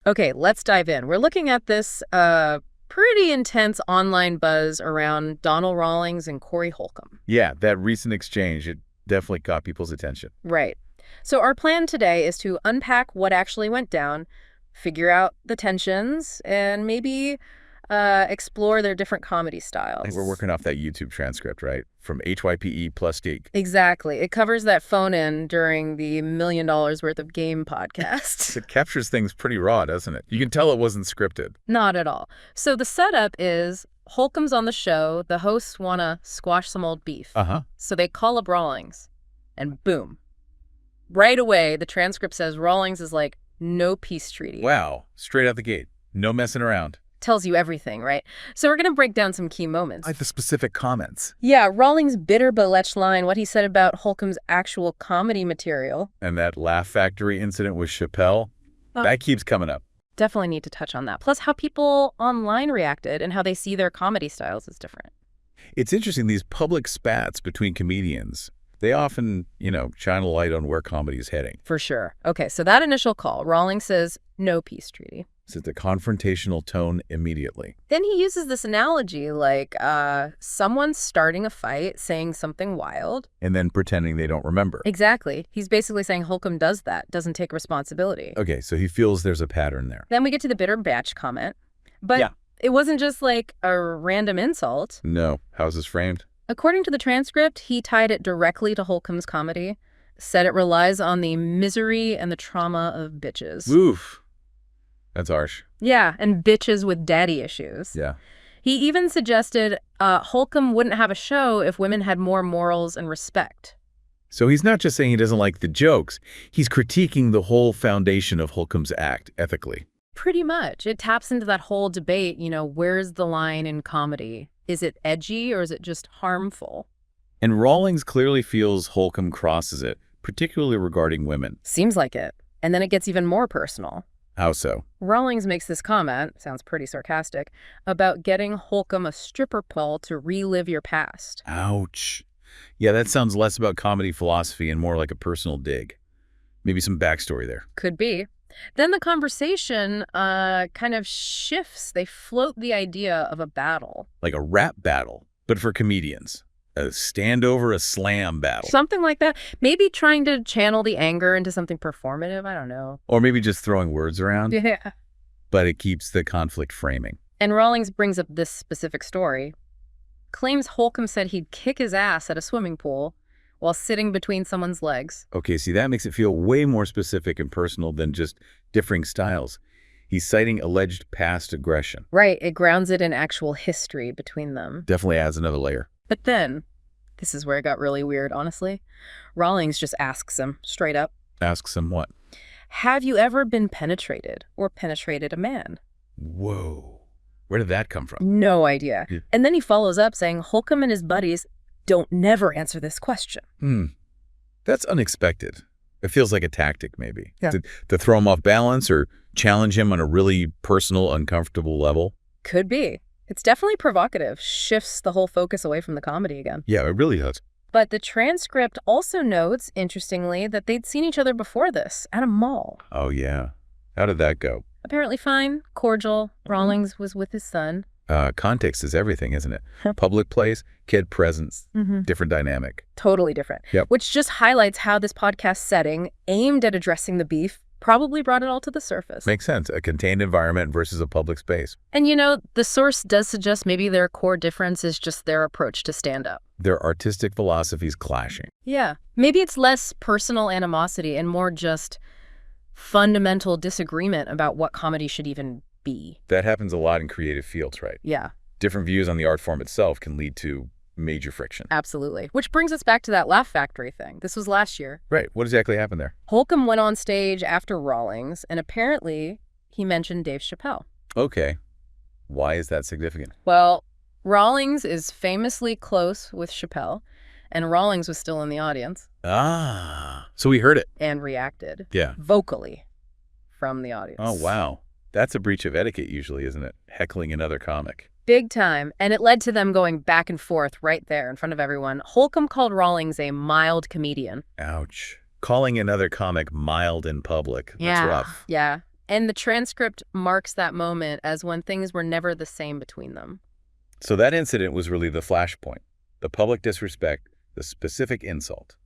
Okay, let's dive in. We're looking at this pretty intense online buzz around Donnell Rawlings and Corey Holcomb. Yeah, that recent exchange, it definitely caught people's attention. Right. So our plan today is to unpack what actually went down, figure out the tensions, and maybe explore their different comedy styles. We're working off that YouTube transcript, right? From HYPE plus geek. Exactly. It covers that phone-in during the $1 million worth of game podcast. It captures things pretty raw, doesn't it? You can tell it wasn't scripted. Not at all. So the setup is Holcomb's on the show. The hosts want to squash some old beef. So they call up Rawlings, and boom. Right away, the transcript says Rawlings is like, no peace treaty. Wow. Straight out the gate. No messing around. Tells you everything, right? So we're going to break down some key moments. Like the specific comments. Yeah, Rawlings' bitter but lech line, what he said about Holcomb's actual comedy material. And that Laugh Factory incident with Chappelle, that keeps coming up. Definitely need to touch on that. Plus how people online reacted and how they see their comedy styles is different. It's interesting, these public spats between comedians, they often, shine a light on where comedy is heading. For sure. Okay, so that initial call, Rawlings says, no peace treaty. It's a confrontational tone immediately. Then he uses this analogy like someone's starting a fight, saying something wild. And then pretending they don't remember. Exactly. He's basically saying Holcomb does that, doesn't take responsibility. Okay, so he feels there's a pattern there. Then we get to the bitter batch comment. But it wasn't just like a random insult. No. How's this framed? According to the transcript, he tied it directly to Holcomb's comedy, said it relies on the misery and the trauma of bitches. Oof. That's harsh. Yeah, and bitches with daddy issues. Yeah. He even suggested Holcomb wouldn't have a show if women had more morals and respect. So he's not just saying he doesn't like the jokes. He's critiquing the whole foundation of Holcomb's act ethically. Pretty much. It taps into that whole debate, where's the line in comedy? Is it edgy or is it just harmful? And Rawlings clearly feels Holcomb crosses it, particularly regarding women. Seems like it. And then it gets even more personal. How so? Rawlings makes this comment, sounds pretty sarcastic, about getting Holcomb a stripper pole to relive your past. Ouch. Yeah, that sounds less about comedy philosophy and more like a personal dig. Maybe some backstory there. Could be. Then the conversation kind of shifts. They float the idea of a battle. Like a rap battle, but for comedians. A standover, a slam battle. Something like that. Maybe trying to channel the anger into something performative. I don't know. Or maybe just throwing words around. Yeah. But it keeps the conflict framing. And Rawlings brings up this specific story. Claims Holcomb said he'd kick his ass at a swimming pool while sitting between someone's legs. Okay, see, that makes it feel way more specific and personal than just differing styles. He's citing alleged past aggression. Right. It grounds it in actual history between them. Definitely adds another layer. But then, this is where it got really weird, honestly. Rawlings just asks him, straight up. Asks him what? Have you ever been penetrated or penetrated a man? Whoa. Where did that come from? No idea. Yeah. And then he follows up saying Holcomb and his buddies don't never answer this question. That's unexpected. It feels like a tactic, maybe. Yeah. To throw him off balance or challenge him on a really personal, uncomfortable level. Could be. It's definitely provocative, shifts the whole focus away from the comedy again. Yeah, it really does. But the transcript also notes, interestingly, that they'd seen each other before this at a mall. Oh, yeah. How did that go? Apparently fine, cordial. Rawlings was with his son. Context is everything, isn't it? Public place, kid presence, different dynamic. Totally different. Yep. Which just highlights how this podcast setting, aimed at addressing the beef, probably brought it all to the surface. Makes sense. A contained environment versus a public space. And the source does suggest maybe their core difference is just their approach to stand-up. Their artistic philosophies clashing. Yeah. Maybe it's less personal animosity and more just fundamental disagreement about what comedy should even be. That happens a lot in creative fields, right? Yeah. Different views on the art form itself can lead to major friction. Absolutely. Which brings us back to that Laugh Factory thing. This was last year. Right. What exactly happened there? Holcomb went on stage after Rawlings, and apparently he mentioned Dave Chappelle. Okay. Why is that significant? Well, Rawlings is famously close with Chappelle, and Rawlings was still in the audience. Ah. So he heard it. And reacted. Yeah. Vocally from the audience. Oh, wow. That's a breach of etiquette usually, isn't it? Heckling another comic. Big time. And it led to them going back and forth right there in front of everyone. Holcomb called Rawlings a mild comedian. Ouch. Calling another comic mild in public. That's rough. Yeah. And the transcript marks that moment as when things were never the same between them. So that incident was really the flashpoint. The public disrespect, the specific insult.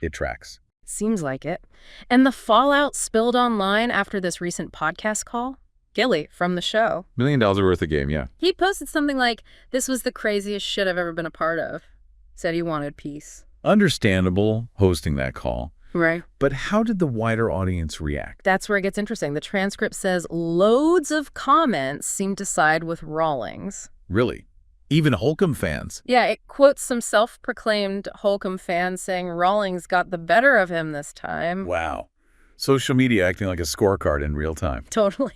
It tracks. Seems like it. And the fallout spilled online after this recent podcast call? Gilly from the show. $1 million worth of game, yeah. He posted something like, "This was the craziest shit I've ever been a part of." Said he wanted peace. Understandable hosting that call. Right. But how did the wider audience react? That's where it gets interesting. The transcript says loads of comments seem to side with Rawlings. Really? Even Holcomb fans? Yeah, it quotes some self-proclaimed Holcomb fans saying Rawlings got the better of him this time. Wow. Social media acting like a scorecard in real time. Totally.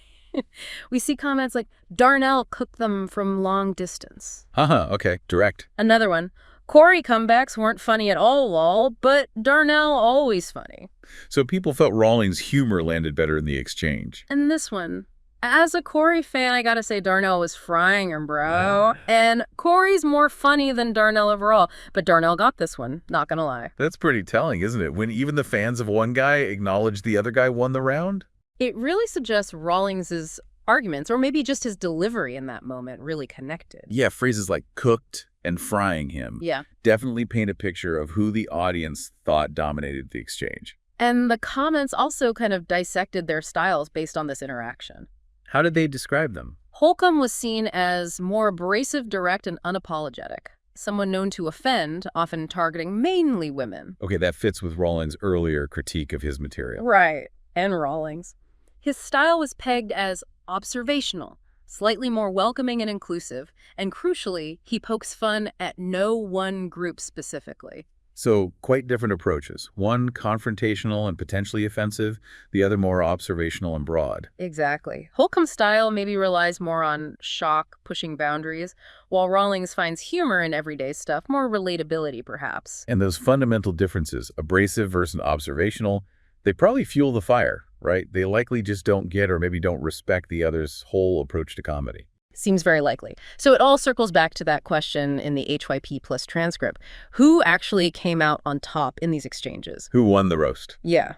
We see comments like, "Darnell cooked them from long distance." Okay, direct. Another one, "Corey comebacks weren't funny at all, lol, but Darnell always funny." So people felt Rawlings' humor landed better in the exchange. And this one, "As a Corey fan, I gotta say Darnell was frying him, bro. And Corey's more funny than Darnell overall, but Darnell got this one, not gonna lie." That's pretty telling, isn't it? When even the fans of one guy acknowledge the other guy won the round? It really suggests Rawlings' arguments, or maybe just his delivery in that moment, really connected. Yeah, phrases like cooked and frying him definitely paint a picture of who the audience thought dominated the exchange. And the comments also kind of dissected their styles based on this interaction. How did they describe them? Holcomb was seen as more abrasive, direct, and unapologetic. Someone known to offend, often targeting mainly women. Okay, that fits with Rawlings' earlier critique of his material. Right, and Rawlings. His style was pegged as observational, slightly more welcoming and inclusive, and crucially, he pokes fun at no one group specifically. So, quite different approaches. One confrontational and potentially offensive, the other more observational and broad. Exactly. Holcomb's style maybe relies more on shock, pushing boundaries, while Rawlings finds humor in everyday stuff, more relatability perhaps. And those fundamental differences, abrasive versus observational, they probably fuel the fire, right? They likely just don't get or maybe don't respect the other's whole approach to comedy. Seems very likely. So it all circles back to that question in the HYP Plus transcript. Who actually came out on top in these exchanges? Who won the roast? Yeah.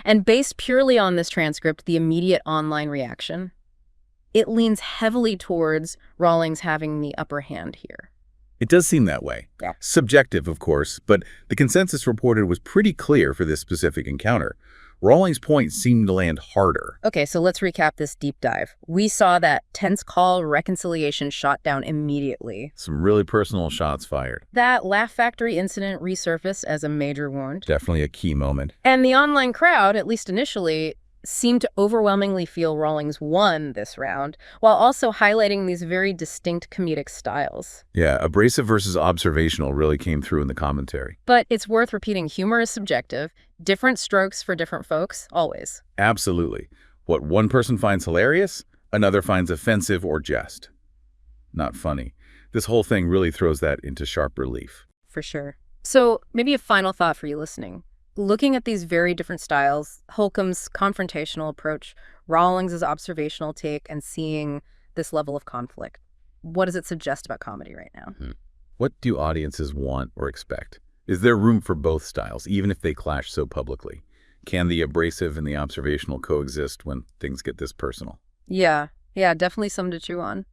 And based purely on this transcript, the immediate online reaction, it leans heavily towards Rawlings having the upper hand here. It does seem that way. Yeah. Subjective, of course, but the consensus reported was pretty clear for this specific encounter. Rawlings' point seemed to land harder. Okay, so let's recap this deep dive. We saw that tense call reconciliation shot down immediately. Some really personal shots fired. That Laugh Factory incident resurfaced as a major wound. Definitely a key moment. And the online crowd, at least initially, seemed to overwhelmingly feel Rawlings won this round, while also highlighting these very distinct comedic styles. Yeah, abrasive versus observational really came through in the commentary. But it's worth repeating, humor is subjective, different strokes for different folks, always. Absolutely. What one person finds hilarious, another finds offensive or jest. Not funny. This whole thing really throws that into sharp relief. For sure. So maybe a final thought for you listening. Looking at these very different styles, Holcomb's confrontational approach, Rawlings' observational take, and seeing this level of conflict, what does it suggest about comedy right now? What do audiences want or expect? Is there room for both styles, even if they clash so publicly? Can the abrasive and the observational coexist when things get this personal? Yeah, definitely something to chew on.